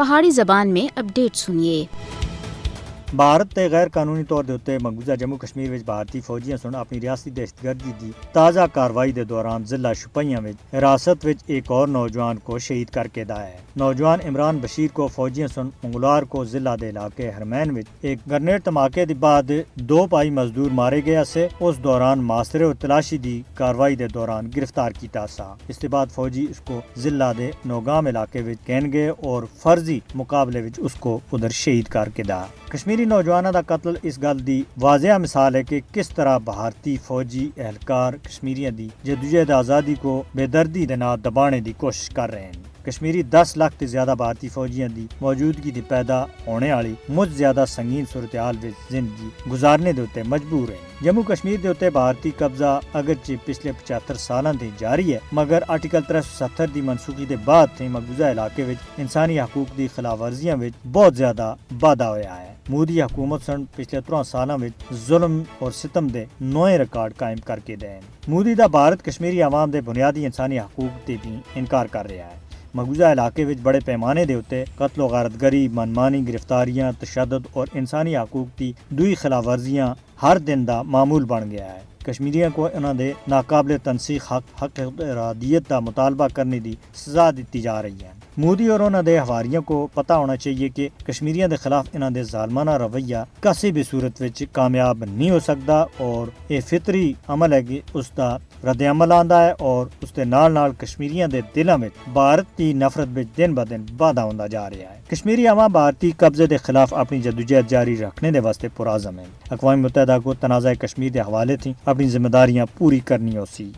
پہاڑی زبان میں اپڈیٹ سنیے۔ بھارت تے غیر قانونی طور دے اتنے مقبوضہ جموں کشمیر وچ بھارتی فوجیاں سن اپنی ریاستی دہشت گردی دی تازہ کاروائی دے دوران ضلع شوپیاں وچ حراست وچ ایک اور نوجوان کو شہید کر کے دایا ہے۔ نوجوان عمران بشیر کو فوجیاں سن منگلوار کو ضلع دے علاقے ہرمین وچ ایک گرنیڈ دھماکے دے بعد 2 پائی مزدور مارے گئے سے اس دوران محاصرے اور تلاشی دی کاروائی دے دوران گرفتار کیتا سا۔ اس کے بعد فوجی اس کو ضلع دے نوگام علاقے وچ کین گئے اور فرضی مقابلے وچ اس کو ادھر شہید کر کے دا۔ کشمیری نوجوانوں دا قتل اس گل دی واضح مثال ہے کہ کس طرح بھارتی فوجی اہلکار کشمیریوں دی جدوجہد آزادی کو بے دردی دے نال دبانے دی کوشش کر رہے ہیں۔ کشمیری 10 لاکھ تے زیادہ بھارتی فوجیاں دی موجودگی دی پیدا ہونے والی مجھ زیادہ سنگین صورتحال وچ زندگی گزارنے دے تے مجبور ہیں۔ جموں کشمیر دے تے بھارتی قبضہ اگرچہ پچھلے 75 سالاں تھی جاری ہے، مگر آرٹیکل 370 دی منسوخی دے بعد تھی مقبوضہ علاقے وچ انسانی حقوق دی خلاف ورزیاں وچ بہت زیادہ واਧਾ ہویا ہے۔ مودی حکومت سن پچھلے 3 سالاں وچ ظلم اور ستم دے نوے ریکارڈ قائم کر کے دے۔ مودی دا بھارت کشمیری عوام دے بنیادی انسانی حقوق تے بھی انکار کر رہا ہے۔ مقبوضہ علاقے وچ بڑے پیمانے دے اتے قتل و غارت گری، منمانی گرفتاریاں، تشدد اور انسانی حقوق دی دوئی خلاف ورزیاں ہر دن دا معمول بن گیا ہے۔ کشمیریوں کو انہاں دے ناقابل تنسیق حق ارادیت دا مطالبہ کرنے دی سزا دیتی جا رہی ہے۔ مودی اور انہاں دے حواریوں کو پتہ ہونا چاہیے کہ کشمیریوں دے خلاف انہاں دے ظالمانہ رویہ کسی بھی صورت وچ کامیاب نہیں ہو سکتا اور یہ فطری عمل ہے کہ اس دا رد عمل آندا ہے اور اس دے نال نال کشمیریوں دے دلاں وچ بھارت دی نفرت وچ دن بہ دن واਧਾ ہوندا جا رہا ہے۔ کشمیری عوام بھارتی قبضے دے خلاف اپنی جدوجہد جاری رکھنے دے واسطے پرعزم ہیں۔ اقوام متحدہ کو تنازع کشمیر دے حوالے تھی اپنی ذمہ داریاں پوری کرنی ہوسی۔